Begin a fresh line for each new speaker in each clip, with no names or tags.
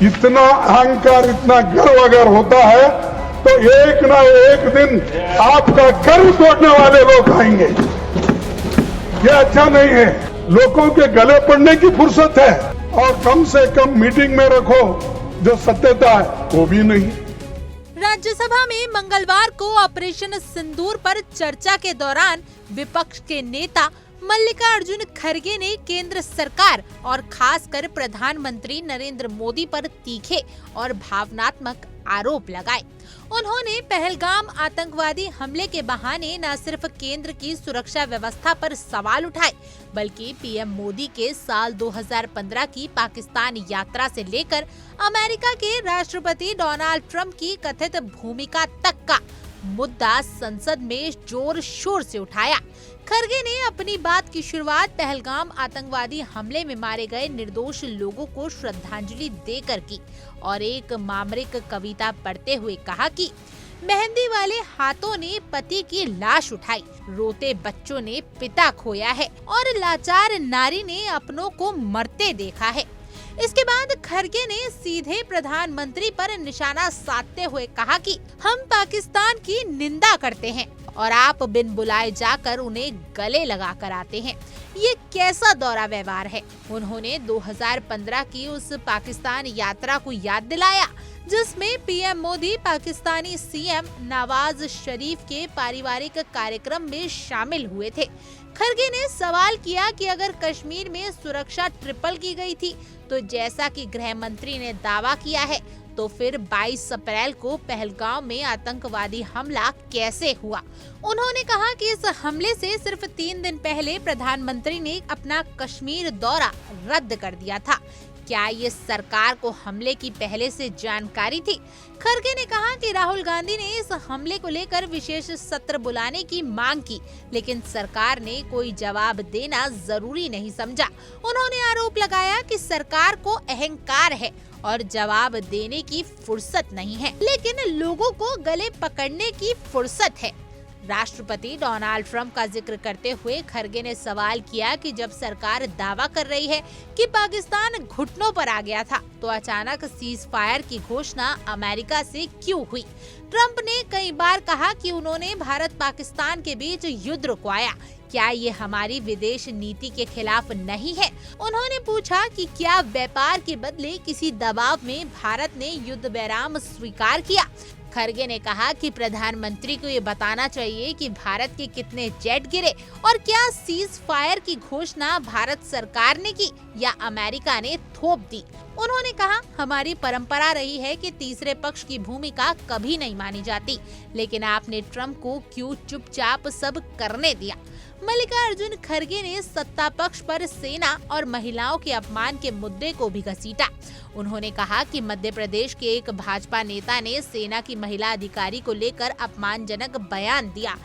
इतना अहंकार, इतना गर्व अगर होता है तो एक ना एक दिन आपका गर्व तोड़ने वाले लोग आएंगे। ये अच्छा नहीं है। लोगों के गले पड़ने की फुर्सत है और कम से कम मीटिंग में रखो, जो सत्यता है वो भी नहीं।
राज्यसभा में मंगलवार को ऑपरेशन सिंदूर पर चर्चा के दौरान विपक्ष के नेता मल्लिकार्जुन खड़गे ने केंद्र सरकार और खासकर प्रधानमंत्री नरेंद्र मोदी पर तीखे और भावनात्मक आरोप लगाए। उन्होंने पहलगाम आतंकवादी हमले के बहाने न सिर्फ केंद्र की सुरक्षा व्यवस्था पर सवाल उठाए, बल्कि पीएम मोदी के साल 2015 की पाकिस्तान यात्रा से लेकर अमेरिका के राष्ट्रपति डोनाल्ड ट्रंप की कथित भूमिका तक का मुद्दा संसद में जोर शोर से उठाया। खड़गे ने अपनी बात की शुरुआत पहलगाम आतंकवादी हमले में मारे गए निर्दोष लोगों को श्रद्धांजलि देकर की और एक मामरिक कविता पढ़ते हुए कहा कि मेहंदी वाले हाथों ने पति की लाश उठाई, रोते बच्चों ने पिता खोया है और लाचार नारी ने अपनों को मरते देखा है। इसके बाद खड़गे ने सीधे प्रधानमंत्री पर निशाना साधते हुए कहा कि हम पाकिस्तान की निंदा करते हैं और आप बिन बुलाए जाकर उन्हें गले लगा कर आते हैं। ये कैसा दौरा व्यवहार है। उन्होंने 2015 की उस पाकिस्तान यात्रा को याद दिलाया जिसमें पीएम मोदी पाकिस्तानी सीएम नवाज शरीफ के पारिवारिक कार्यक्रम में शामिल हुए थे। खड़गे ने सवाल किया कि अगर कश्मीर में सुरक्षा ट्रिपल की गई थी तो जैसा कि गृह मंत्री ने दावा किया है, तो फिर 22 अप्रैल को पहलगाम में आतंकवादी हमला कैसे हुआ। उन्होंने कहा कि इस हमले से सिर्फ 3 दिन पहले प्रधानमंत्री ने अपना कश्मीर दौरा रद्द कर दिया था। क्या ये सरकार को हमले की पहले से जानकारी थी? खड़गे ने कहा कि राहुल गांधी ने इस हमले को लेकर विशेष सत्र बुलाने की मांग की, लेकिन सरकार ने कोई जवाब देना जरूरी नहीं समझा। उन्होंने आरोप लगाया कि सरकार को अहंकार है और जवाब देने की फुर्सत नहीं है, लेकिन लोगों को गले पकड़ने की फुर्सत है। राष्ट्रपति डोनाल्ड ट्रंप का जिक्र करते हुए खड़गे ने सवाल किया कि जब सरकार दावा कर रही है कि पाकिस्तान घुटनों पर आ गया था, तो अचानक सीज फायर की घोषणा अमेरिका से क्यों हुई? ट्रंप ने कई बार कहा कि उन्होंने भारत पाकिस्तान के बीच युद्ध रुकवाया। क्या ये हमारी विदेश नीति के खिलाफ नहीं है? उन्होंने पूछा कि क्या व्यापार के बदले किसी दबाव में भारत ने युद्ध विराम स्वीकार किया? खड़गे ने कहा कि प्रधानमंत्री को ये बताना चाहिए कि भारत के कितने जेट गिरे और क्या सीज फायर की घोषणा भारत सरकार ने की या अमेरिका ने थोप दी। उन्होंने कहा, हमारी परंपरा रही है कि तीसरे पक्ष की भूमिका कभी नहीं मानी जाती, लेकिन आपने ट्रंप को क्यों चुपचाप सब करने दिया? मल्लिकार्जुन खड़गे ने सत्ता पक्ष पर सेना और महिलाओं के अपमान के मुद्दे को भी घसीटा। उन्होंने कहा कि मध्य प्रदेश के एक भाजपा नेता ने सेना की महिला अधिकारी को लेकर अपमानजनक बयान दिया।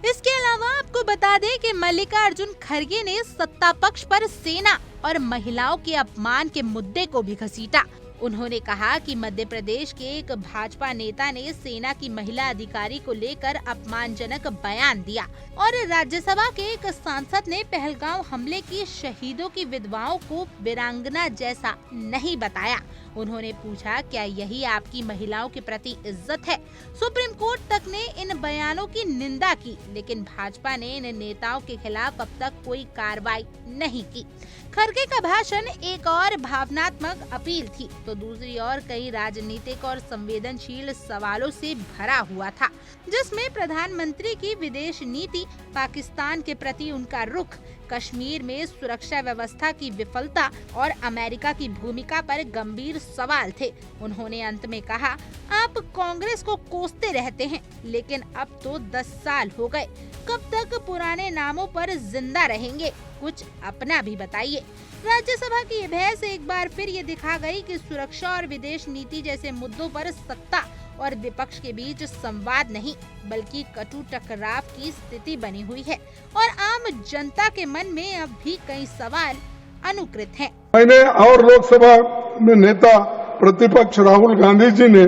इसके अलावा आपको बता दें कि मल्लिकार्जुन खड़गे ने सत्ता पक्ष पर सेना और महिलाओं के अपमान के मुद्दे को भी घसीटा। उन्होंने कहा कि मध्य प्रदेश के एक भाजपा नेता ने सेना की महिला अधिकारी को लेकर अपमानजनक बयान दिया और राज्यसभा के एक सांसद ने पहलगाम हमले की शहीदों की विधवाओं को वीरांगना जैसा नहीं बताया। उन्होंने पूछा, क्या यही आपकी महिलाओं के प्रति इज्जत है? सुप्रीम कोर्ट तक ने इन बयानों की निंदा की, लेकिन भाजपा ने इन नेताओं के खिलाफ अब तक कोई कार्रवाई नहीं की। खड़गे का भाषण एक और भावनात्मक अपील थी, तो दूसरी ओर कई राजनीतिक और संवेदनशील सवालों से भरा हुआ था, जिसमें प्रधानमंत्री की विदेश नीति, पाकिस्तान के प्रति उनका रुख, कश्मीर में सुरक्षा व्यवस्था की विफलता और अमेरिका की भूमिका पर गंभीर सवाल थे। उन्होंने अंत में कहा, आप कांग्रेस को कोसते रहते हैं, लेकिन अब तो 10 साल हो गए, कब तक पुराने नामों पर जिंदा रहेंगे? कुछ अपना भी बताइए। राज्यसभा की ये बहस एक बार फिर ये दिखा गई कि सुरक्षा और विदेश नीति जैसे मुद्दों पर सत्ता और विपक्ष के बीच संवाद नहीं, बल्कि कटु टकराव की स्थिति बनी हुई है और आम जनता के मन में अब भी कई सवाल अनुकृत हैं।
मैंने और लोकसभा में नेता प्रतिपक्ष राहुल गांधी जी ने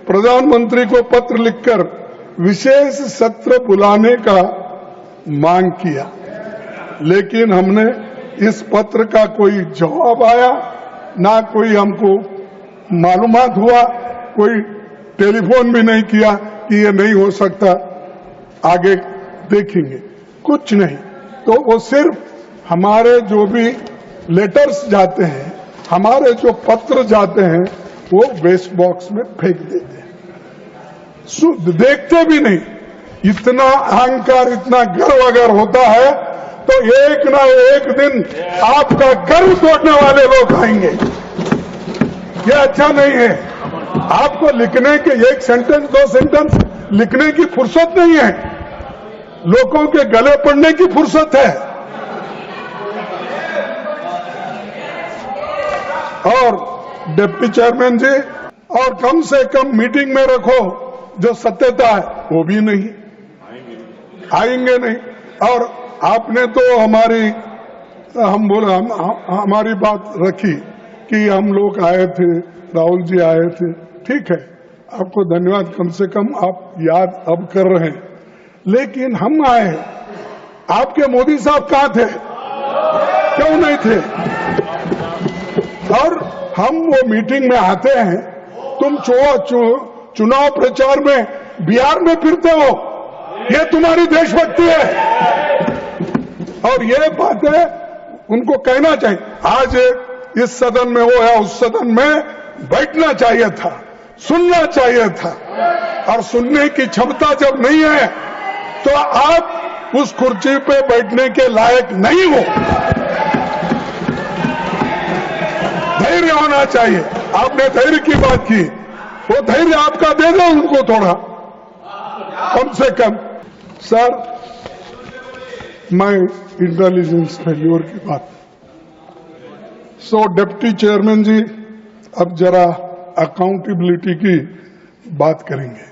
प्रधानमंत्री को पत्र लिखकर विशेष सत्र बुलाने का मांग किया, लेकिन हमने इस पत्र का कोई जवाब आया, ना कोई हमको मालूमात हुआ, कोई टेलीफोन भी नहीं किया कि ये नहीं हो सकता, आगे देखेंगे, कुछ नहीं। तो वो सिर्फ हमारे जो भी लेटर्स जाते हैं, हमारे जो पत्र जाते हैं, वो वेस्ट बॉक्स में फेंक देते हैं, देखते भी नहीं। इतना अहंकार, इतना गर्व अगर होता है तो एक ना एक दिन आपका गर्व तोड़ने वाले लोग आएंगे। ये अच्छा नहीं है। आपको लिखने के एक सेंटेंस, दो सेंटेंस लिखने की फुर्सत नहीं है, लोगों के गले पड़ने की फुर्सत है। और डिप्टी चेयरमैन जी, और कम से कम मीटिंग में रखो, जो सत्यता है वो भी नहीं आएंगे नहीं। और आपने तो हमारी बात रखी कि हम लोग आए थे, राहुल जी आए थे, ठीक है, आपको धन्यवाद, कम से कम आप याद अब कर रहे हैं। लेकिन हम आए, आपके मोदी साहब कहाँ थे? क्यों नहीं थे? और हम वो मीटिंग में आते हैं, तुम चुनाव प्रचार में बिहार में फिरते हो, ये तुम्हारी देशभक्ति है। और ये बातें उनको कहना चाहिए। आज इस सदन में हो या उस सदन में बैठना चाहिए था, सुनना चाहिए था। और सुनने की क्षमता जब नहीं है तो आप उस कुर्सी पे बैठने के लायक नहीं हो। धैर्य होना चाहिए। आपने धैर्य की बात की, वो धैर्य आपका दे दो उनको थोड़ा, कम से कम। सर, मैं इंटेलिजेंस फेल्योर की बात, डिप्टी चेयरमैन जी अब जरा अकाउंटेबिलिटी की बात करेंगे।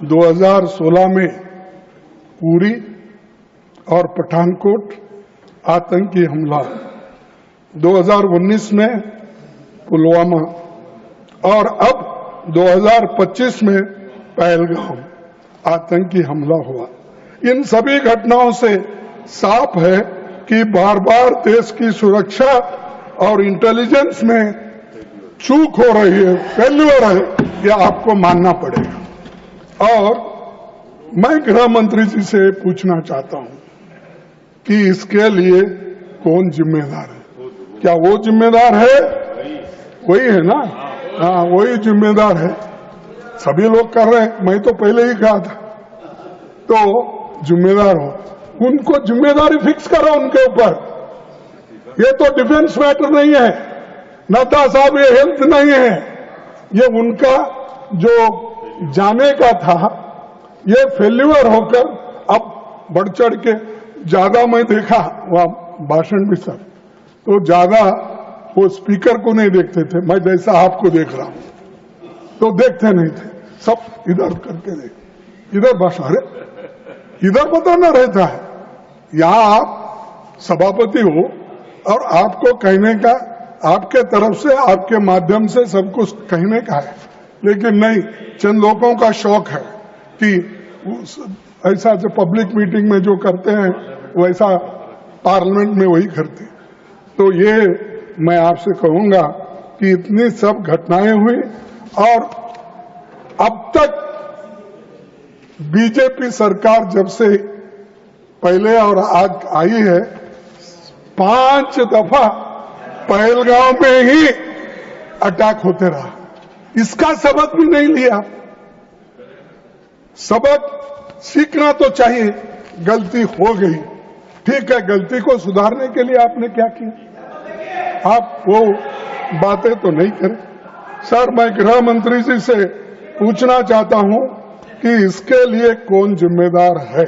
2016 में उरी और पठानकोट आतंकी हमला, 2019 में पुलवामा, और अब 2025 में पहलगाम आतंकी हमला हुआ। इन सभी घटनाओं से साफ है कि बार बार देश की सुरक्षा और इंटेलिजेंस में चूक हो रही है, फेल्यूर है, यह आपको मानना पड़ेगा। और मैं गृह मंत्री जी से पूछना चाहता हूं कि इसके लिए कौन जिम्मेदार है? क्या वो जिम्मेदार है? वही है ना? हाँ, वही जिम्मेदार है। सभी लोग कर रहे हैं, मैं तो पहले ही कहा था। तो जिम्मेदार हो, उनको जिम्मेदारी फिक्स करो उनके ऊपर। ये तो डिफेंस मैटर नहीं है, नड्डा साहब, ये हेल्थ नहीं है, ये उनका जो जाने का था, ये फेल्यूर होकर अब बढ़ चढ़ के ज्यादा, मैं देखा वहां भाषण भी सर, तो ज्यादा वो स्पीकर को नहीं देखते थे, मैं जैसा आपको देख रहा हूं तो देखते नहीं थे, सब इधर करके देख, इधर भाषण, अरे इधर बताना रहता है। यहां आप सभापति हो और आपको कहने का, आपके तरफ से, आपके माध्यम से सब कुछ कहने का है, लेकिन नहीं, चंद लोगों का शौक है कि ऐसा जो पब्लिक मीटिंग में जो करते हैं वैसा पार्लियामेंट में वही करते। तो ये मैं आपसे कहूंगा कि इतनी सब घटनाएं हुई और अब तक बीजेपी सरकार जब से पहले और आज आई है, 5 दफा पहलगाम में ही अटैक होते रहा। इसका सबक भी नहीं लिया। सबक सीखना तो चाहिए, गलती हो गई, ठीक है, गलती को सुधारने के लिए आपने क्या किया? आप वो बातें तो नहीं करें। सर, मैं गृह मंत्री जी से पूछना चाहता हूं कि इसके लिए कौन जिम्मेदार है?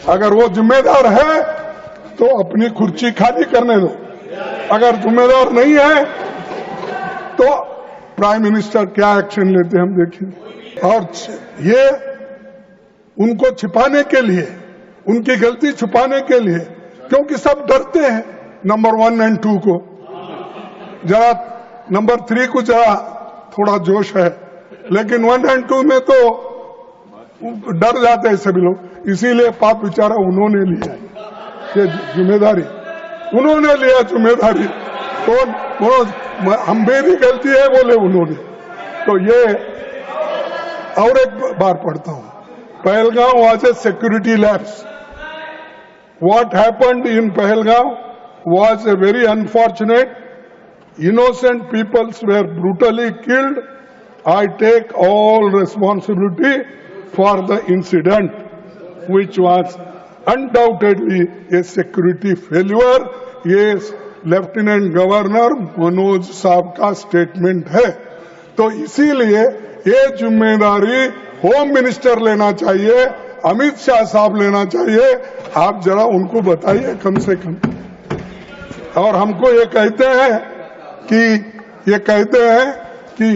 अगर वो जिम्मेदार है तो अपनी कुर्सी खाली करने दो, अगर जिम्मेदार नहीं है तो प्राइम मिनिस्टर क्या एक्शन लेते हैं हम देखेंगे। और ये उनको छिपाने के लिए, उनकी गलती छुपाने के लिए, क्योंकि सब डरते हैं नंबर 1 और 2 को, जरा नंबर 3 को जरा थोड़ा जोश है, लेकिन 1 और 2 में तो डर जाते हैं सभी लोग। इसीलिए पाप बेचारा उन्होंने लिया ये जिम्मेदारी, उन्होंने लिया जिम्मेदारी। तो हम मेरी गलती है बोले उन्होंने। तो ये और एक बार पढ़ता हूं, Pahalgam was a security lapse. What happened in Pahalgaon was a very unfortunate. Innocent peoples were brutally killed. I take all responsibility for the incident, which was undoubtedly a security failure. Yes, lieutenant governor Manoj साहब का statement है। तो इसीलिए ये जिम्मेदारी home minister लेना चाहिए, अमित शाह साहब लेना चाहिए। आप जरा उनको बताइए कम से कम। और हमको ये कहते हैं कि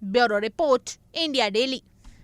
ब्यूरो रिपोर्ट, इंडिया डेली।